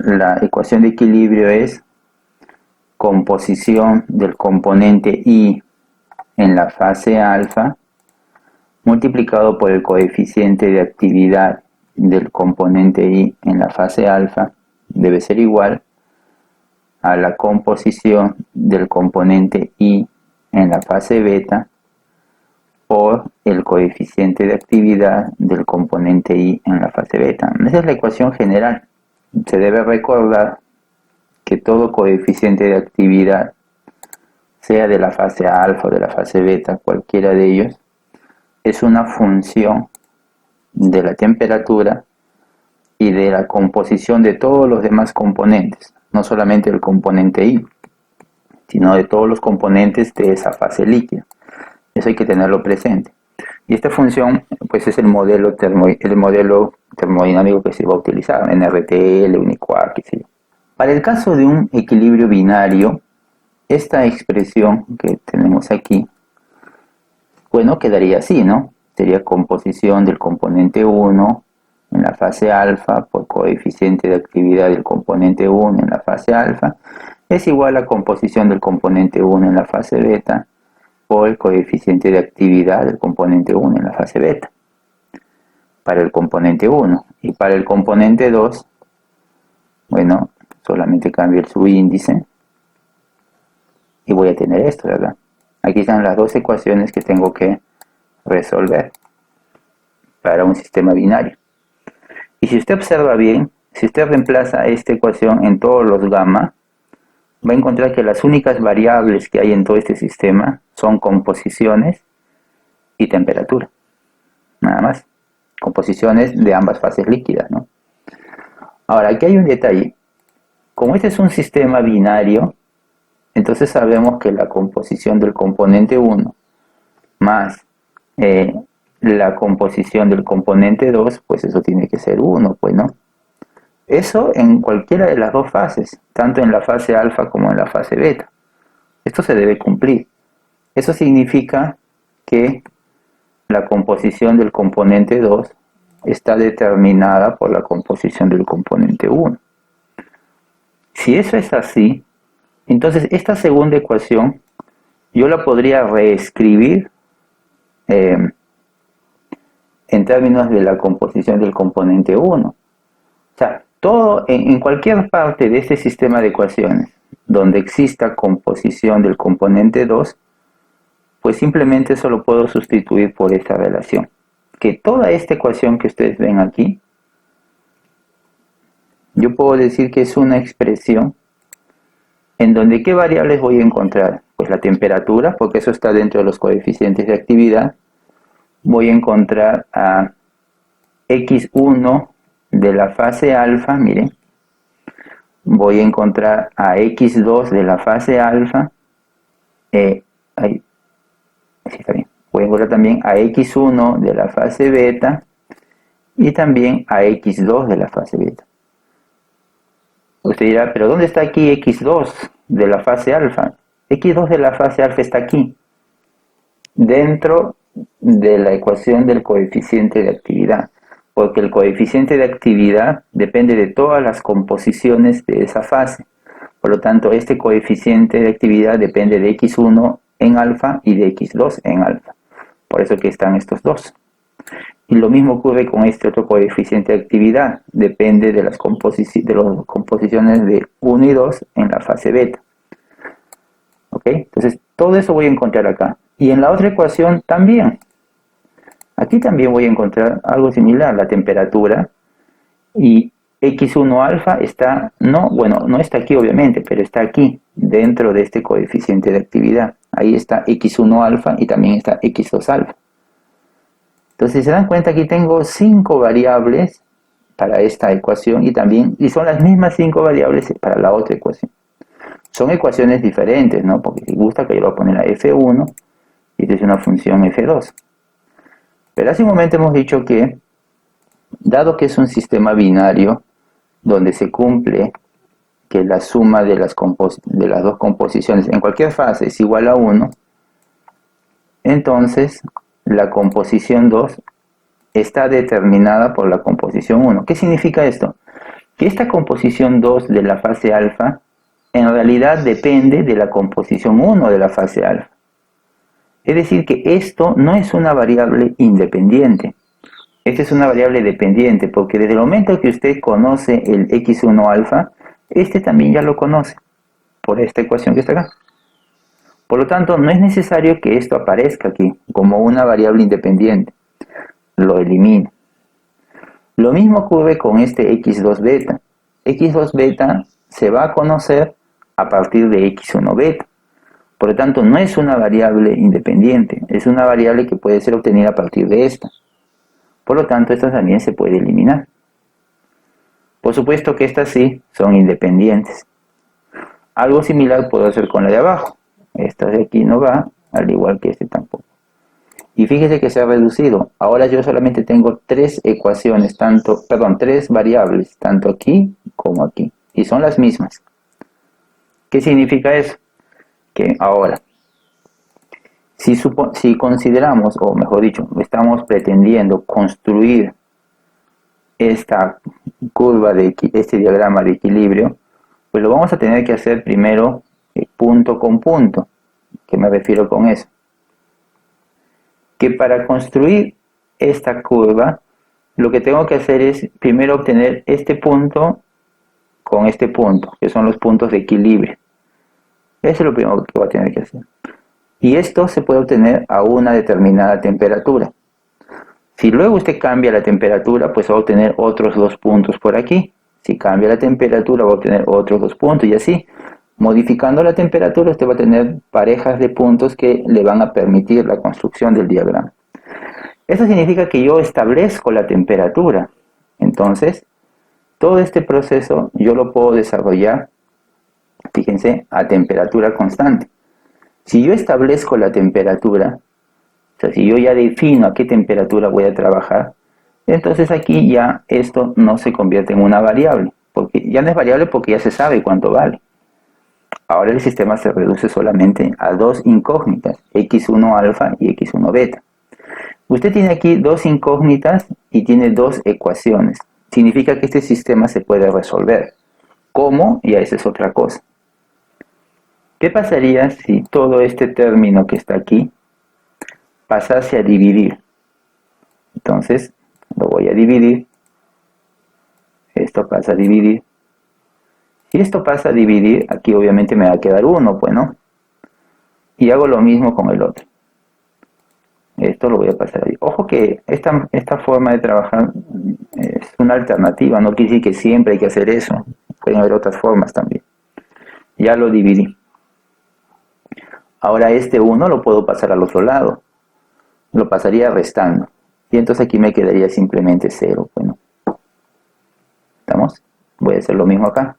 la ecuación de equilibrio es composición del componente I en la fase alfa multiplicado por el coeficiente de actividad del componente I en la fase alfa debe ser igual a la composición del componente I en la fase beta por el coeficiente de actividad del componente I en la fase beta. Esa es la ecuación general. Se debe recordar que todo coeficiente de actividad, sea de la fase alfa o de la fase beta, cualquiera de ellos, es una función de la temperatura y de la composición de todos los demás componentes, no solamente del componente I, sino de todos los componentes de esa fase líquida. Eso hay que tenerlo presente. Y esta función pues es el modelo termodinámico que se va a utilizar en RTL, Uniquark, qué sé yo. Para el caso de un equilibrio binario, esta expresión que tenemos aquí, bueno, quedaría así, ¿no? Sería composición del componente 1 en la fase alfa por coeficiente de actividad del componente 1 en la fase alfa es igual a composición del componente 1 en la fase beta por el coeficiente de actividad del componente 1 en la fase beta para el componente 1. Y para el componente 2, bueno, solamente cambio el subíndice y voy a tener esto, ¿verdad? Aquí están las dos ecuaciones que tengo que resolver para un sistema binario. Y si usted observa bien, si usted reemplaza esta ecuación en todos los gamma, va a encontrar que las únicas variables que hay en todo este sistema son composiciones y temperatura. Nada más. Composiciones de ambas fases líquidas, ¿no? Ahora, aquí hay un detalle. Como este es un sistema binario, entonces sabemos que la composición del componente 1 más la composición del componente 2, pues eso tiene que ser 1, pues, ¿no? Eso en cualquiera de las dos fases, tanto en la fase alfa como en la fase beta. Esto se debe cumplir. Eso significa que la composición del componente 2 está determinada por la composición del componente 1. Si eso es así, entonces esta segunda ecuación yo la podría reescribir en términos de la composición del componente 1. O sea, todo en cualquier parte de este sistema de ecuaciones donde exista composición del componente 2, pues simplemente eso lo puedo sustituir por esta relación. Que toda esta ecuación que ustedes ven aquí, yo puedo decir que es una expresión en donde ¿qué variables voy a encontrar? Pues la temperatura, porque eso está dentro de los coeficientes de actividad. Voy a encontrar a x1 de la fase alfa, miren. Voy a encontrar a x2 de la fase alfa. Ahí está bien. Voy a encontrar también a x1 de la fase beta y también a x2 de la fase beta. Usted dirá, pero ¿dónde está aquí x2 de la fase alfa? X2 de la fase alfa está aquí, dentro de la ecuación del coeficiente de actividad, porque el coeficiente de actividad depende de todas las composiciones de esa fase. Por lo tanto, este coeficiente de actividad depende de x1 en alfa y de x2 en alfa. Por eso que están estos dos. Y lo mismo ocurre con este otro coeficiente de actividad. Depende de las composiciones de 1 y 2 en la fase beta. ¿Ok? Entonces, todo eso voy a encontrar acá. Y en la otra ecuación también. Aquí también voy a encontrar algo similar, la temperatura. Y x1 alfa está, no está aquí obviamente, pero está aquí, dentro de este coeficiente de actividad. Ahí está x1 alfa y también está x2 alfa. Entonces, si se dan cuenta, aquí tengo 5 variables para esta ecuación y son las mismas 5 variables para la otra ecuación. Son ecuaciones diferentes, ¿no? Porque si gusta que yo lo voy a poner a f1 y esta es una función f2. Pero hace un momento hemos dicho que, dado que es un sistema binario donde se cumple que la suma de las dos composiciones en cualquier fase es igual a 1, entonces la composición 2 está determinada por la composición 1. ¿Qué significa esto? que esta composición 2 de la fase alfa en realidad depende de la composición 1 de la fase alfa. Es decir, que esto no es una variable independiente. Esta es una variable dependiente, porque desde el momento que usted conoce el x1 alfa, este también ya lo conoce, por esta ecuación que está acá. Por lo tanto, no es necesario que esto aparezca aquí como una variable independiente. Lo elimino. Lo mismo ocurre con este x2 beta. x2 beta se va a conocer a partir de x1 beta. Por lo tanto, no es una variable independiente, es una variable que puede ser obtenida a partir de esta. Por lo tanto, esta también se puede eliminar. Por supuesto que estas sí son independientes. Algo similar puedo hacer con la de abajo. Esta de aquí no va, al igual que este tampoco. Y fíjese que se ha reducido. Ahora yo solamente tengo tres ecuaciones, tres variables, tanto aquí como aquí. Y son las mismas. ¿Qué significa eso? Que ahora, si consideramos, o mejor dicho, estamos pretendiendo construir esta curva este diagrama de equilibrio, pues lo vamos a tener que hacer primero punto con punto. ¿Qué me refiero con eso? Que para construir esta curva, lo que tengo que hacer es primero obtener este punto con este punto, que son los puntos de equilibrio. Eso es lo primero que voy a tener que hacer. Y esto se puede obtener a una determinada temperatura. Si luego usted cambia la temperatura, pues va a obtener otros dos puntos por aquí. Si cambia la temperatura, va a obtener otros dos puntos y así. Modificando la temperatura, usted va a tener parejas de puntos que le van a permitir la construcción del diagrama. Eso significa que yo establezco la temperatura. Entonces, todo este proceso yo lo puedo desarrollar, fíjense, a temperatura constante. Si yo establezco la temperatura, o sea, si yo ya defino a qué temperatura voy a trabajar, entonces aquí ya esto no se convierte en una variable, porque ya no es variable porque ya se sabe cuánto vale. Ahora el sistema se reduce solamente a dos incógnitas, x1 alfa y x1 beta. Usted tiene aquí dos incógnitas y tiene dos ecuaciones. Significa que este sistema se puede resolver. ¿Cómo? Ya esa es otra cosa. ¿Qué pasaría si todo este término que está aquí pasase a dividir? Entonces, lo voy a dividir. Esto pasa a dividir. Si esto pasa a dividir, aquí obviamente me va a quedar 1, pues, ¿no? Y hago lo mismo con el otro. Esto lo voy a pasar ahí. Ojo que esta forma de trabajar es una alternativa, no quiere decir que siempre hay que hacer eso. Pueden haber otras formas también. Ya lo dividí. Ahora este 1 lo puedo pasar al otro lado. Lo pasaría restando. Y entonces aquí me quedaría simplemente 0. Bueno, ¿estamos? Voy a hacer lo mismo acá.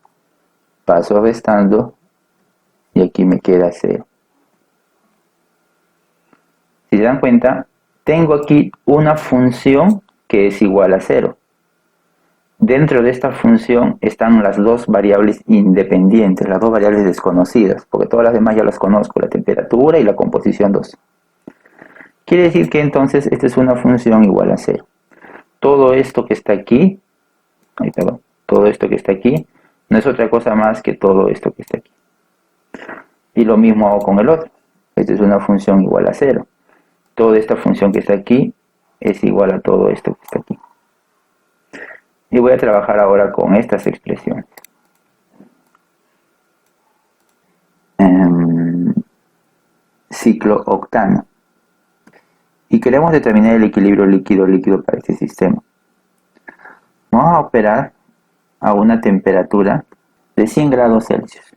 Paso restando y aquí me queda 0. Si se dan cuenta, tengo aquí una función que es igual a 0. Dentro de esta función están las dos variables independientes, las dos variables desconocidas, porque todas las demás ya las conozco, la temperatura y la composición 2. Quiere decir que entonces esta es una función igual a 0. Todo esto que está aquí, todo esto que está aquí, no es otra cosa más que todo esto que está aquí. Y lo mismo hago con el otro. Esta es una función igual a 0. Toda esta función que está aquí es igual a todo esto que está aquí. Y voy a trabajar ahora con estas expresiones. Ciclo octano. Y queremos determinar el equilibrio líquido-líquido para este sistema. Vamos a operar a una temperatura de 100 grados Celsius.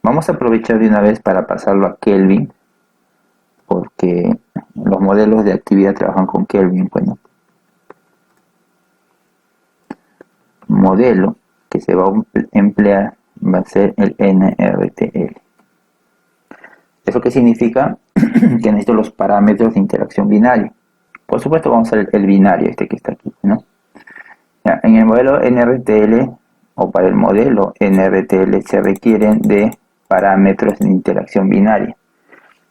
Vamos a aprovechar de una vez para pasarlo a Kelvin, porque los modelos de actividad trabajan con Kelvin. Bueno, modelo que se va a emplear va a ser el NRTL. ¿Eso qué significa? Que necesito los parámetros de interacción binaria. Por supuesto vamos a ver el binario, este que está aquí, ¿no? Ya, en el modelo NRTL o para el modelo NRTL se requieren de parámetros de interacción binaria.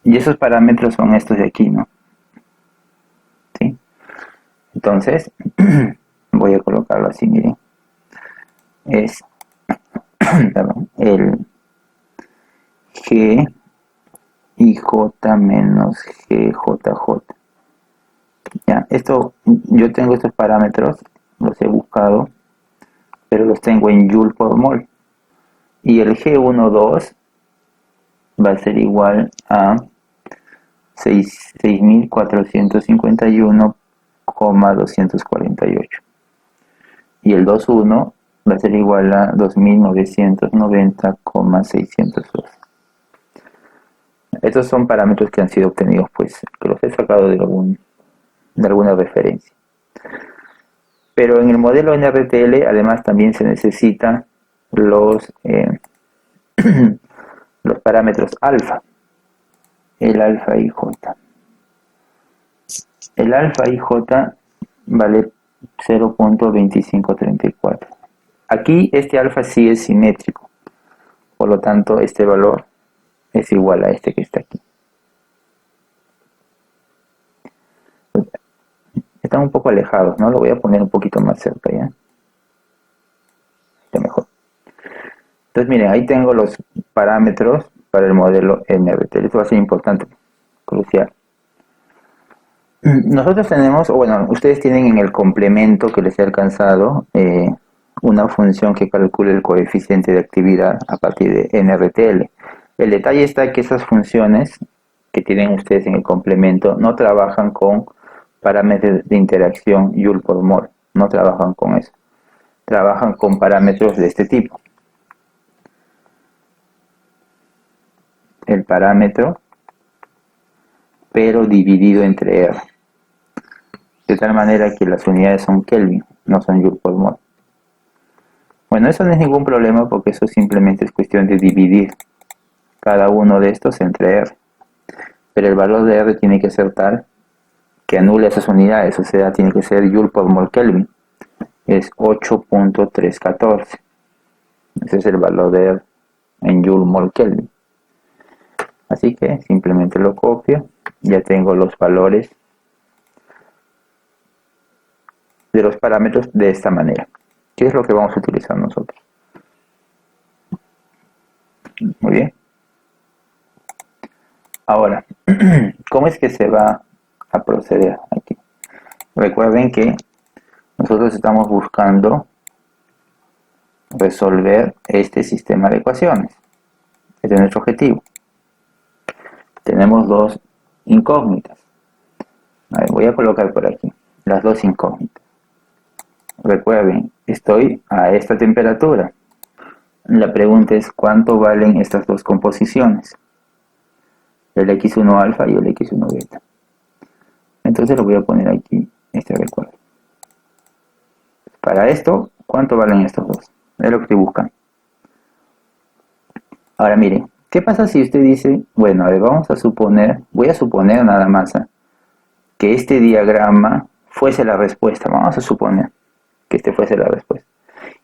Y esos parámetros son estos de aquí, ¿no? ¿Sí? Entonces, voy a colocarlo así, miren. es perdón, el G y J menos GJJ. Ya, esto, yo tengo estos parámetros, los he buscado, pero los tengo en Joule por mol. Y el G12 va a ser igual a 6451,248. Y el 21 va a ser igual a 2990,602. Estos son parámetros que han sido obtenidos, pues, que los he sacado de alguna referencia. Pero en el modelo NRTL además también se necesitan los los parámetros alfa, el alfa y j. El alfa y j vale 0.2534. Aquí este alfa sí es simétrico, por lo tanto este valor es igual a este que está aquí. Están un poco alejados, ¿no? Lo voy a poner un poquito más cerca, ¿ya? Está mejor. Entonces miren, ahí tengo los parámetros para el modelo NRTL. Esto va a ser importante, crucial. Nosotros tenemos, o bueno, ustedes tienen en el complemento que les he alcanzado una función que calcule el coeficiente de actividad a partir de NRTL. El detalle está que esas funciones que tienen ustedes en el complemento no trabajan con parámetros de interacción Joule por mol, no trabajan con eso. Trabajan con parámetros de este tipo. El parámetro, pero dividido entre R. De tal manera que las unidades son Kelvin, no son Joule por mol. Bueno, eso no es ningún problema porque eso simplemente es cuestión de dividir cada uno de estos entre R. Pero el valor de R tiene que ser tal que anule esas unidades, o sea, tiene que ser Joule por mol Kelvin. Es 8.314. Ese es el valor de R en Joule mol Kelvin. Así que simplemente lo copio. Ya tengo los valores de los parámetros de esta manera. ¿Qué es lo que vamos a utilizar nosotros? Muy bien. Ahora, ¿cómo es que se va a proceder aquí? Recuerden que nosotros estamos buscando resolver este sistema de ecuaciones. Este es nuestro objetivo. Tenemos dos incógnitas. A ver, voy a colocar por aquí las dos incógnitas. Recuerden, estoy a esta temperatura. La pregunta es ¿cuánto valen estas dos composiciones? El X1 alfa y el X1 beta. Entonces lo voy a poner aquí, este recuerdo. Para esto, ¿cuánto valen estos dos? Es lo que estoy buscando. Ahora miren, ¿qué pasa si usted dice, bueno, a ver, vamos a suponer, voy a suponer nada más, que este diagrama fuese la respuesta, vamos a suponer que este fuese la respuesta,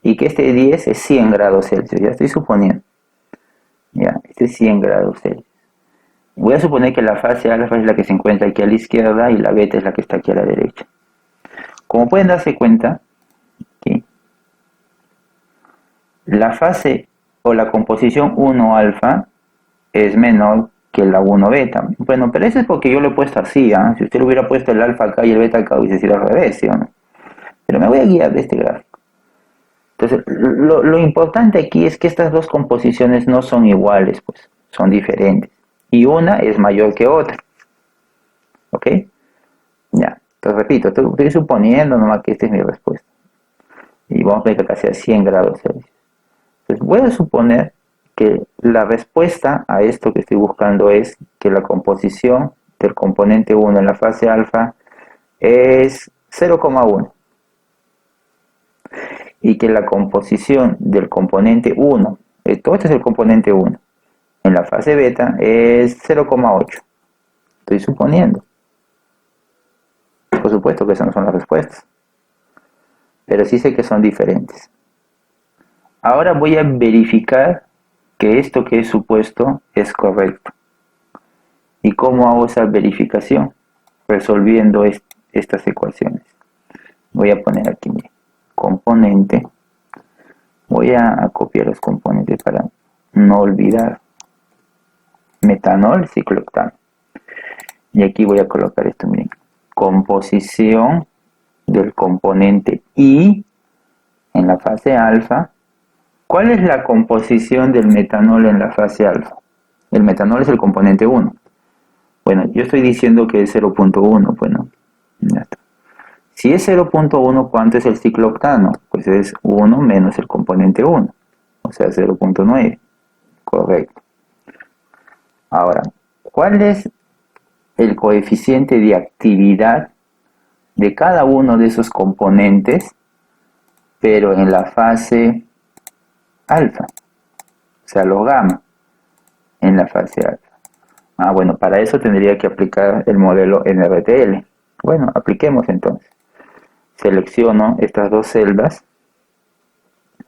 y que este 10 es 100 grados Celsius, ya estoy suponiendo, ya, este es 100 grados Celsius. Voy a suponer que la fase alfa es la que se encuentra aquí a la izquierda y la beta es la que está aquí a la derecha. Como pueden darse cuenta, aquí, la fase o la composición 1 alfa es menor que la 1 beta. Bueno, pero eso es porque yo lo he puesto así, ¿eh? Si usted le hubiera puesto el alfa acá y el beta acá, hubiese sido al revés, ¿sí o no? Pero me voy a guiar de este gráfico. Entonces, lo importante aquí es que estas dos composiciones no son iguales, pues, son diferentes. Y una es mayor que otra. ¿Ok? Ya, entonces repito, estoy suponiendo nomás que esta es mi respuesta. Y vamos a ver que acá sea 100 grados Celsius. Entonces voy a suponer que la respuesta a esto que estoy buscando es que la composición del componente 1 en la fase alfa es 0,1 y que la composición del componente 1, todo este es el componente 1, en la fase beta es 0,8. Estoy suponiendo. Por supuesto que esas no son las respuestas, pero sí sé que son diferentes. Ahora voy a verificar que esto que he supuesto es correcto. ¿Y cómo hago esa verificación? Resolviendo estas ecuaciones. Voy a poner aquí mi componente Voy a copiar los componentes para no olvidar. Metanol, ciclooctano. Y aquí voy a colocar esto, miren. Composición del componente I en la fase alfa. ¿Cuál es la composición del metanol en la fase alfa? El metanol es el componente 1. Bueno, yo estoy diciendo que es 0.1, bueno, ya está. Si es 0.1, ¿cuánto es el ciclooctano? Pues es 1 menos el componente 1, o sea, 0.9. Correcto. Ahora, ¿cuál es el coeficiente de actividad de cada uno de esos componentes, pero en la fase alfa? O sea, los gamma en la fase alfa. Bueno, para eso tendría que aplicar el modelo NRTL. Bueno, apliquemos entonces. Selecciono estas dos celdas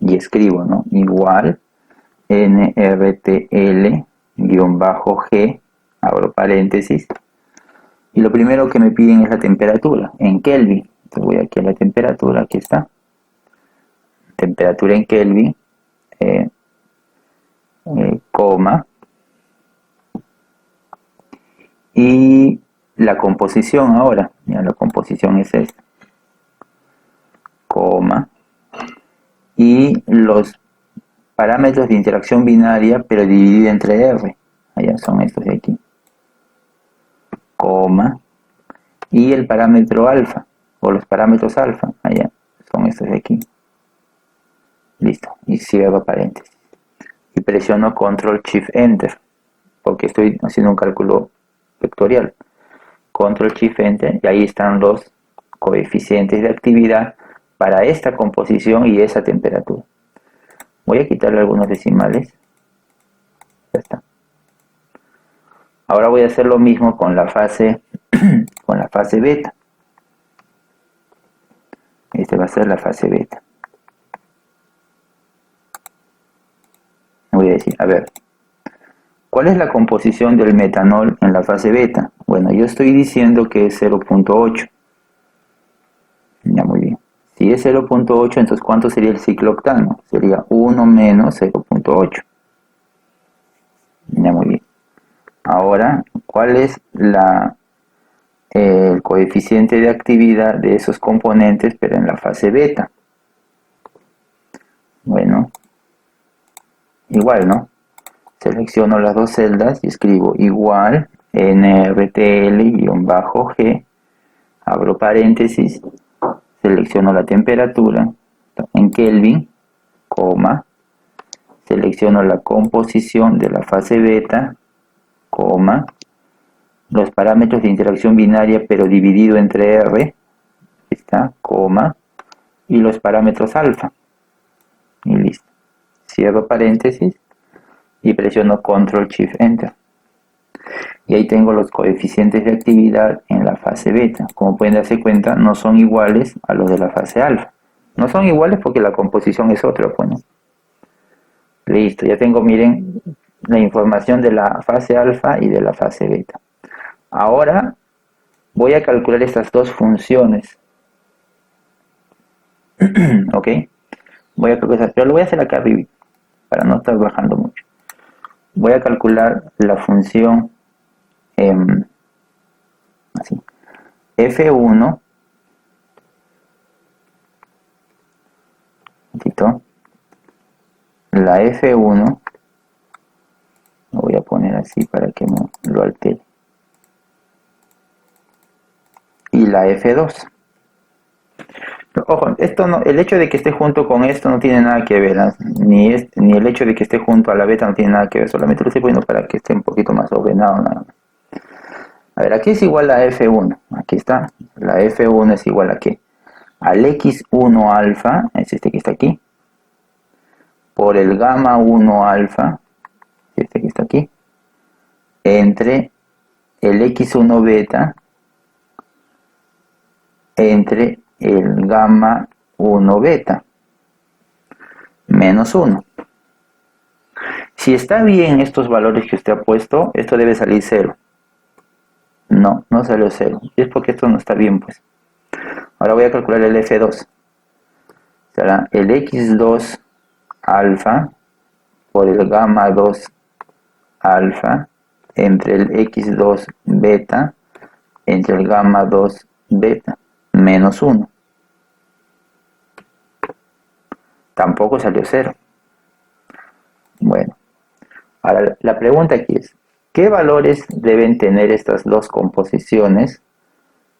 y escribo, ¿no? Igual NRTL-G, abro paréntesis, y lo primero que me piden es la temperatura en Kelvin. Entonces voy aquí a la temperatura, aquí está. Temperatura en Kelvin, coma, y la composición ahora, ya la composición es esta, coma, y los parámetros de interacción binaria, pero dividida entre R, allá son estos de aquí, coma, y el parámetro alfa, o los parámetros alfa, allá son estos de aquí, listo, y cierro paréntesis, y presiono Control Shift Enter, porque estoy haciendo un cálculo vectorial. Control Shift Enter, y ahí están los coeficientes de actividad para esta composición y esa temperatura. Voy a quitarle algunos decimales. Ya está. Ahora voy a hacer lo mismo con la fase beta. Esta va a ser la fase beta. Voy a decir, a ver, ¿cuál es la composición del metanol en la fase beta? Bueno, yo estoy diciendo que es 0.8. Ya, muy bien. Si es 0.8, entonces ¿cuánto sería el ciclooctano? Sería 1 menos 0.8. Ya, muy bien. Ahora, ¿cuál es el coeficiente de actividad de esos componentes, pero en la fase beta? Bueno, igual, ¿no? Selecciono las dos celdas y escribo igual NRTL-G, abro paréntesis, selecciono la temperatura en Kelvin, coma, selecciono la composición de la fase beta, coma, los parámetros de interacción binaria pero dividido entre R, está, coma, y los parámetros alfa, y listo. Cierro paréntesis y presiono Control Shift Enter. Y ahí tengo los coeficientes de actividad en la fase beta. Como pueden darse cuenta, no son iguales a los de la fase alfa. No son iguales porque la composición es otra, pues, ¿no? Listo, ya tengo, miren, la información de la fase alfa y de la fase beta. Ahora voy a calcular estas dos funciones. ¿Ok? Voy a calcular, pero lo voy a hacer acá arriba para no estar bajando mucho. Voy a calcular la función así, F1, la F1, lo voy a poner así para que no lo altere, y la F2. Ojo, esto no, el hecho de que esté junto con esto no tiene nada que ver, ¿eh? Ni el hecho de que esté junto a la beta no tiene nada que ver, solamente lo estoy poniendo para que esté un poquito más ordenado, nada más. A ver, aquí es igual a F1, aquí está, la F1 es igual a ¿qué? Al X1 alfa, es este que está aquí, por el gamma 1 alfa, este que está aquí, entre el X1 beta, entre el gamma 1 beta, menos 1. Si está bien estos valores que usted ha puesto, esto debe salir 0. No, no salió 0. Y es porque esto no está bien, pues. Ahora voy a calcular el F2. Será el X2 alfa por el gamma 2 alfa entre el x2 beta entre el gamma 2 beta menos 1. Tampoco salió 0. Bueno, ahora la pregunta aquí es, ¿qué valores deben tener estas dos composiciones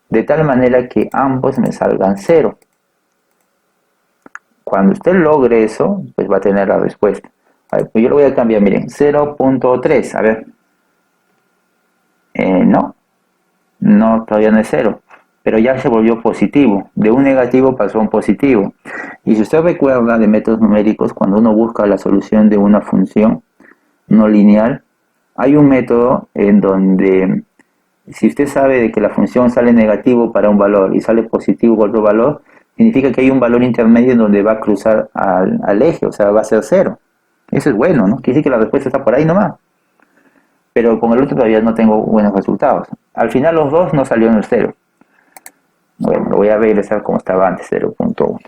de tal manera que ambos me salgan 0? Cuando usted logre eso, pues va a tener la respuesta. A ver, pues yo lo voy a cambiar, miren, 0.3, a ver. No, todavía no es 0, pero ya se volvió positivo. De un negativo pasó a un positivo. Y si usted recuerda de métodos numéricos, cuando uno busca la solución de una función no lineal, hay un método en donde si usted sabe de que la función sale negativo para un valor y sale positivo para otro valor, significa que hay un valor intermedio en donde va a cruzar al eje, o sea, va a ser 0. Eso es bueno, ¿no? Quiere decir que la respuesta está por ahí nomás. Pero con el otro todavía no tengo buenos resultados. Al final los dos no salieron el 0. Bueno, lo voy a regresar como estaba antes, 0.1.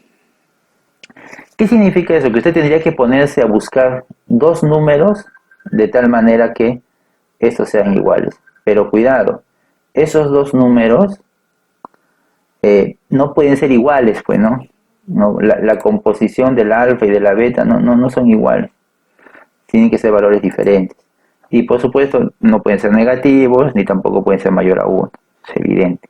¿Qué significa eso? Que usted tendría que ponerse a buscar dos números de tal manera que estos sean iguales. Pero cuidado, esos dos números no pueden ser iguales, pues, ¿no? La composición del alfa y de la beta no son iguales. Tienen que ser valores diferentes. Y por supuesto, no pueden ser negativos, ni tampoco pueden ser mayor a 1. Es evidente.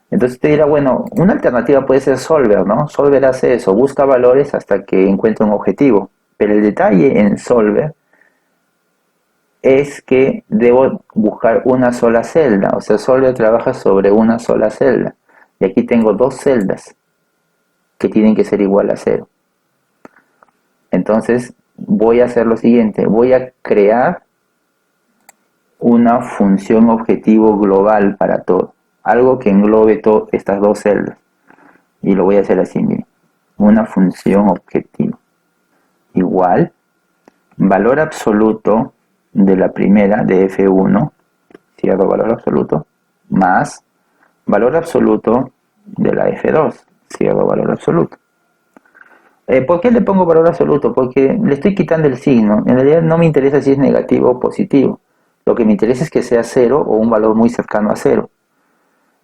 Entonces usted dirá, bueno, una alternativa puede ser Solver, ¿no? Solver hace eso, busca valores hasta que encuentre un objetivo. Pero el detalle en Solver es que debo buscar una sola celda. O sea, Solver trabaja sobre una sola celda. Y aquí tengo dos celdas que tienen que ser igual a 0. Entonces voy a hacer lo siguiente, voy a crear una función objetivo global para todo. Algo que englobe estas dos celdas. Y lo voy a hacer así, miren. Una función objetivo. Igual, valor absoluto de la primera, de F1, cierro valor absoluto, más valor absoluto de la F2, cierro valor absoluto. ¿Por qué le pongo valor absoluto? Porque le estoy quitando el signo. En realidad no me interesa si es negativo o positivo. Lo que me interesa es que sea 0 o un valor muy cercano a 0.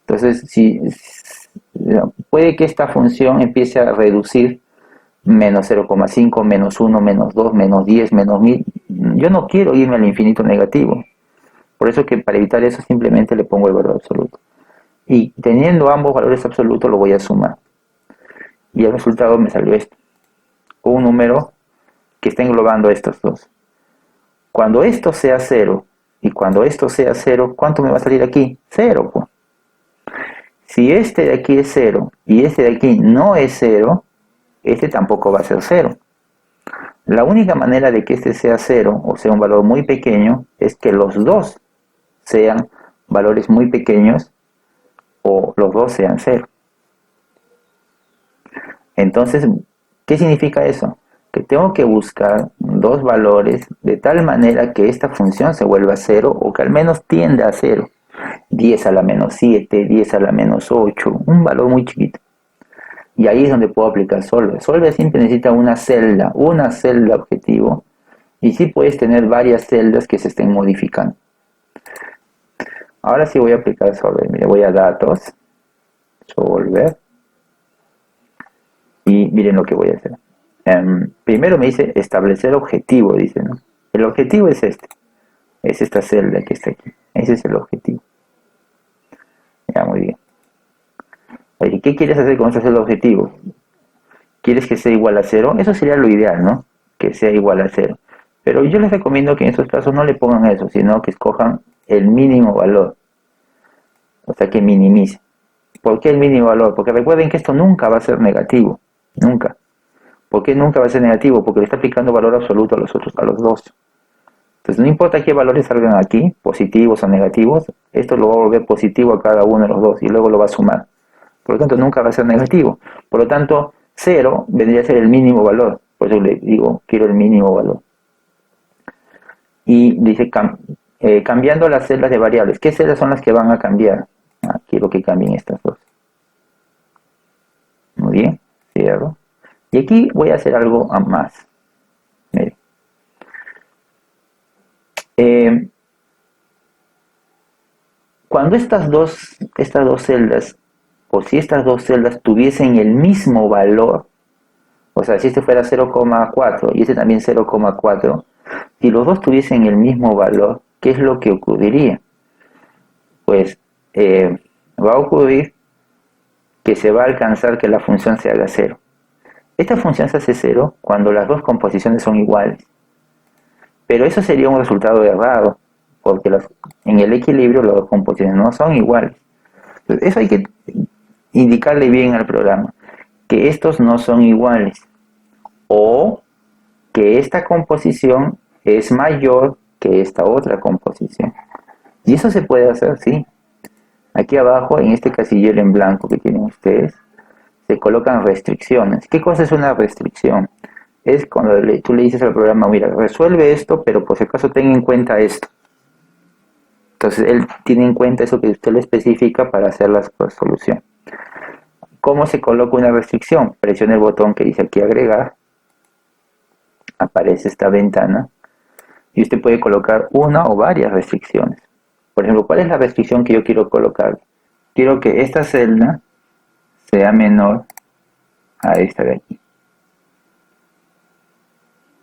Entonces, puede que esta función empiece a reducir menos 0,5, menos 1, menos 2, menos 10, menos 1000. Yo no quiero irme al infinito negativo. Por eso que para evitar eso simplemente le pongo el valor absoluto. Y teniendo ambos valores absolutos lo voy a sumar. Y el resultado me salió esto. Un número que está englobando estos dos. Cuando esto sea 0 y cuando esto sea 0, ¿cuánto me va a salir aquí? 0, pues. Si este de aquí es 0 y este de aquí no es 0, este tampoco va a ser 0. La única manera de que este sea 0 o sea un valor muy pequeño es que los dos sean valores muy pequeños o los dos sean 0. Entonces, ¿qué significa eso? Que tengo que buscar dos valores de tal manera que esta función se vuelva 0 o que al menos tienda a 0. 10 a la menos 7, 10 a la menos 8, un valor muy chiquito. Y ahí es donde puedo aplicar Solver. Solver siempre necesita una celda objetivo, y sí puedes tener varias celdas que se estén modificando. Ahora sí voy a aplicar Solver. Mire, voy a datos, Solver, y miren lo que voy a hacer. Primero me dice establecer objetivo, dice, ¿no? El objetivo es este. Es esta celda que está aquí. Ese es el objetivo. Ya, muy bien. Oye, ¿qué quieres hacer con esta celda objetivo? ¿Quieres que sea igual a 0? Eso sería lo ideal, ¿no? Que sea igual a 0. Pero yo les recomiendo que en estos casos no le pongan eso, sino que escojan el mínimo valor. O sea, que minimice. ¿Por qué el mínimo valor? Porque recuerden que esto nunca va a ser negativo. Nunca. ¿Por qué nunca va a ser negativo? Porque le está aplicando valor absoluto a los otros, a los dos. Entonces, no importa qué valores salgan aquí, positivos o negativos, esto lo va a volver positivo a cada uno de los dos y luego lo va a sumar. Por lo tanto, nunca va a ser negativo. Por lo tanto, 0 vendría a ser el mínimo valor. Por eso le digo, quiero el mínimo valor. Y dice, cambiando las celdas de variables. ¿Qué celdas son las que van a cambiar? Quiero que cambien estas dos. Muy bien, cierro. Y aquí voy a hacer algo más. Miren. Cuando estas dos celdas, o si estas dos celdas tuviesen el mismo valor, o sea, si este fuera 0,4 y este también 0,4, si los dos tuviesen el mismo valor, ¿qué es lo que ocurriría? Pues va a ocurrir que se va a alcanzar que la función se haga cero. Esta función se hace cero cuando las dos composiciones son iguales. Pero eso sería un resultado errado, porque en el equilibrio las dos composiciones no son iguales. Entonces, eso hay que indicarle bien al programa, que estos no son iguales, o que esta composición es mayor que esta otra composición. Y eso se puede hacer, sí. Aquí abajo, en este casillero en blanco que tienen ustedes, se colocan restricciones. ¿Qué cosa es una restricción? Es cuando tú le dices al programa, mira, resuelve esto, pero por si acaso ten en cuenta esto. Entonces él tiene en cuenta eso que usted le especifica para hacer la solución. ¿Cómo se coloca una restricción? Presiona el botón que dice aquí agregar, aparece esta ventana y usted puede colocar una o varias restricciones. Por ejemplo, ¿cuál es la restricción que yo quiero colocar? Quiero que esta celda sea menor a esta de aquí.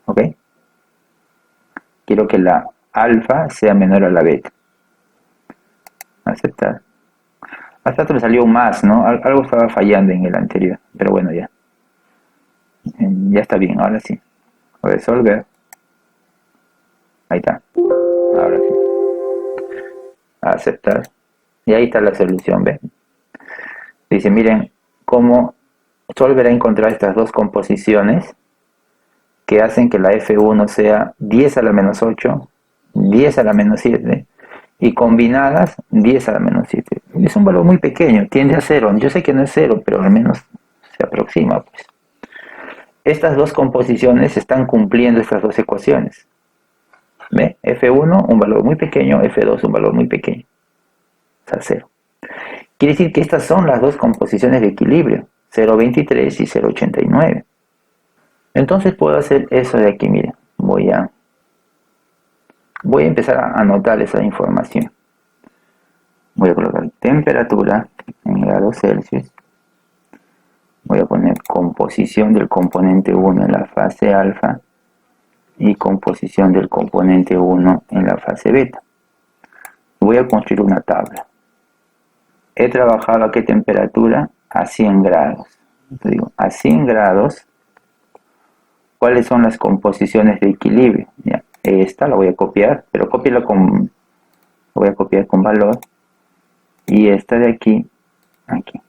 ¿Ok? Quiero que la alfa sea menor a la beta. Aceptar. Hasta me salió más, ¿no? Algo estaba fallando en el anterior, pero bueno, ya. Ya está bien, ahora sí. Resolver. Ahí está. Ahora sí. Aceptar. Y ahí está la solución, ¿ven? Dice, miren cómo Solver a encontrar estas dos composiciones que hacen que la F1 sea 10 a la menos 8, 10 a la menos 7 y combinadas 10 a la menos 7. Es un valor muy pequeño, tiende a 0. Yo sé que no es 0, pero al menos se aproxima, pues. Estas dos composiciones están cumpliendo estas dos ecuaciones. ¿Ve? F1, un valor muy pequeño, F2, un valor muy pequeño. O sea, 0. Quiere decir que estas son las dos composiciones de equilibrio, 0,23 y 0,89. Entonces puedo hacer eso de aquí, miren. Voy a empezar a anotar esa información. Voy a colocar temperatura en grados Celsius. Voy a poner composición del componente 1 en la fase alfa y composición del componente 1 en la fase beta. Voy a construir una tabla. He trabajado a qué temperatura? A 100 grados. Entonces digo, a 100 grados, ¿cuáles son las composiciones de equilibrio? Ya, esta la voy a copiar, pero voy a copiar con valor. Y esta de aquí, aquí.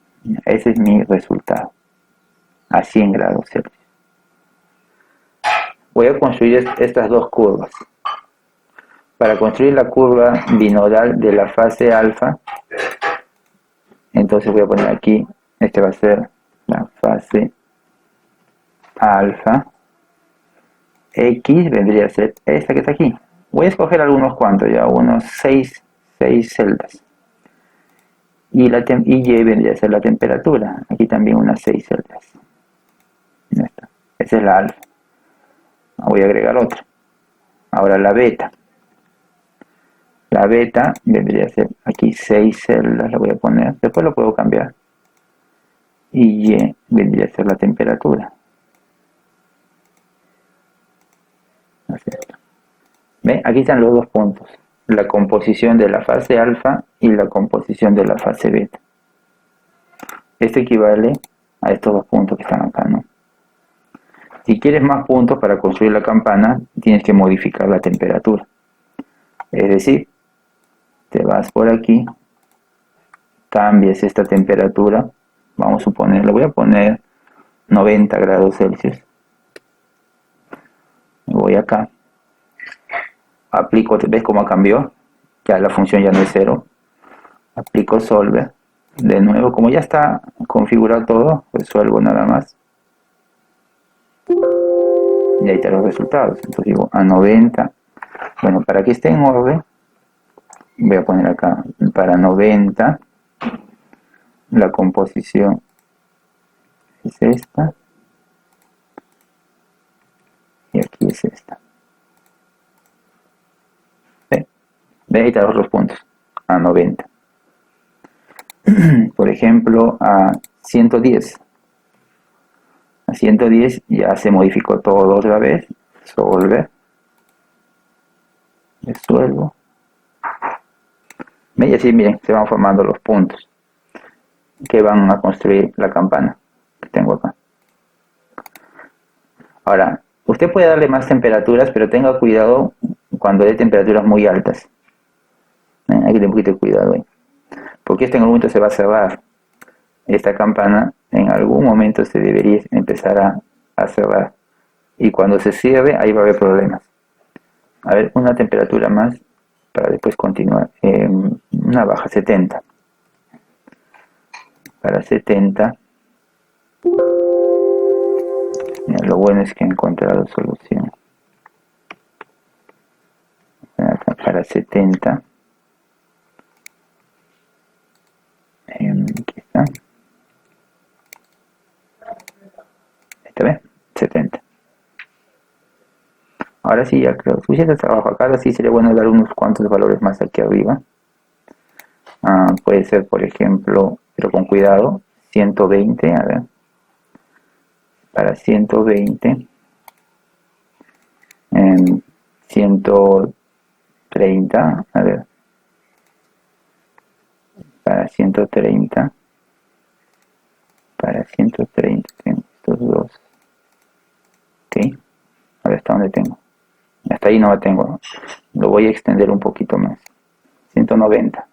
Ese es mi resultado. A 100 grados Celsius. Voy a construir estas dos curvas. Para construir la curva binodal de la fase alfa, entonces voy a poner aquí, este va a ser la fase alfa. X vendría a ser esta que está aquí. Voy a escoger algunos cuantos ya, unos 6 celdas. Y Y vendría a ser la temperatura. Aquí también unas 6 celdas. Esa es la alfa. Voy a agregar otra. Ahora la beta. La beta vendría a ser aquí 6 celdas, la voy a poner. Después lo puedo cambiar. Y Y vendría a ser la temperatura. ¿Ven? Aquí están los dos puntos. La composición de la fase alfa y la composición de la fase beta. Esto equivale a estos dos puntos que están acá, ¿no? Si quieres más puntos para construir la campana, tienes que modificar la temperatura. Es decir, te vas por aquí, cambias esta temperatura, vamos a suponer, lo voy a poner 90 grados Celsius. Voy acá, aplico, ¿ves cómo cambió? Ya la función ya no es 0. Aplico Solver. De nuevo, como ya está configurado todo, resuelvo nada más. Y ahí están los resultados. Entonces digo a 90. Bueno, para que esté en orden, voy a poner acá para 90. La composición es esta. Ve, ahí están los otros puntos, a 90. Por ejemplo, a 110. A 110 ya se modificó todo otra vez. Solver. Resuelvo. Y así, miren, se van formando los puntos que van a construir la campana que tengo acá. Ahora, usted puede darle más temperaturas, pero tenga cuidado cuando dé temperaturas muy altas. Hay que tener un poquito de cuidado ahí. Porque en algún momento se va a cerrar. Esta campana en algún momento se debería empezar a cerrar. Y cuando se cierre, ahí va a haber problemas. A ver, una temperatura más para después continuar. Una baja, 70. Para 70. Mira, lo bueno es que he encontrado solución. Para 70. Aquí está. ¿Está bien? 70. Ahora sí, ya creo suficiente trabajo acá. Ahora sí sería bueno dar unos cuantos valores más aquí arriba. Puede ser, por ejemplo, pero con cuidado, 120, a ver. Para 120. 130, a ver. Para 130. Para 130, tengo estos dos. Ok. A ver, ¿hasta dónde tengo? Hasta ahí no lo tengo. Lo voy a extender un poquito más. 190.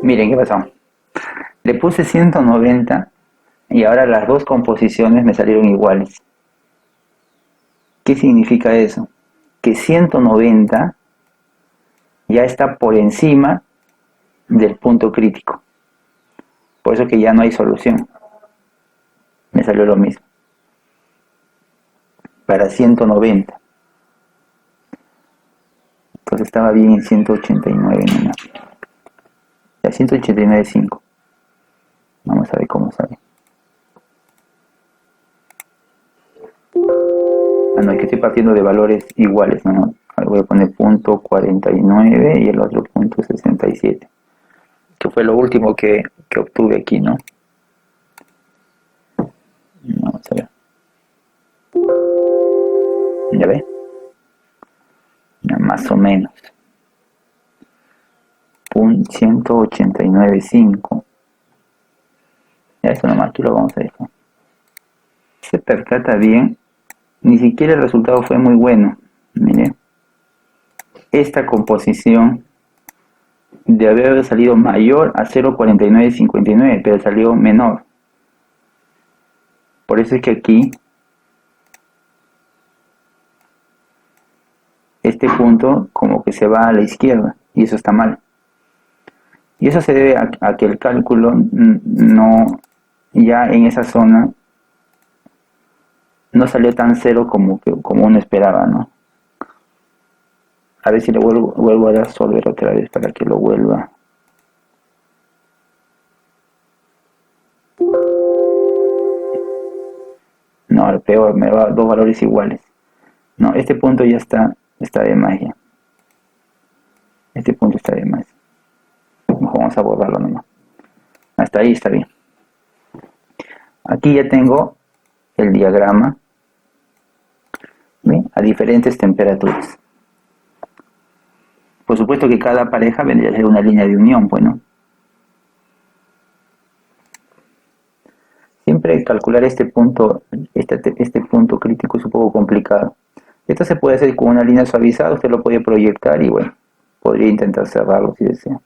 Miren, ¿qué pasó? Le puse 190 y ahora las dos composiciones me salieron iguales. ¿Qué significa eso? Que 190 ya está por encima del punto crítico. Por eso que ya no hay solución. Me salió lo mismo. Para 190. Entonces estaba bien en 189 nomás. Ya 189.5. Vamos a ver cómo sale. No, es que estoy partiendo de valores iguales, ¿no? Voy a poner punto 49 y el otro punto 67. Que fue lo último que obtuve aquí, ¿no? Vamos a ver. ¿Ya ve? Ya más o menos. 189.5. Ya eso nomás, aquí lo vamos a dejar. Se percata bien. Ni siquiera el resultado fue muy bueno. Miren. Esta composición de haber salido mayor a 0.4959, pero salió menor. Por eso es que aquí este punto como que se va a la izquierda y eso está mal. Y eso se debe a que el cálculo no, ya en esa zona no salió tan cero como uno esperaba, ¿no? A ver si le vuelvo a resolver otra vez para que lo vuelva. No, peor, me va dos valores iguales. No, este punto ya está de más ya. Este punto está de más. Vamos a borrarlo nomás. Hasta ahí está bien. Aquí ya tengo el diagrama, ¿sí? A diferentes temperaturas. Por supuesto que cada pareja vendría a ser una línea de unión, pues, ¿no? Siempre calcular este punto crítico es un poco complicado. Esto se puede hacer con una línea suavizada, usted lo puede proyectar y bueno, podría intentar cerrarlo si desea.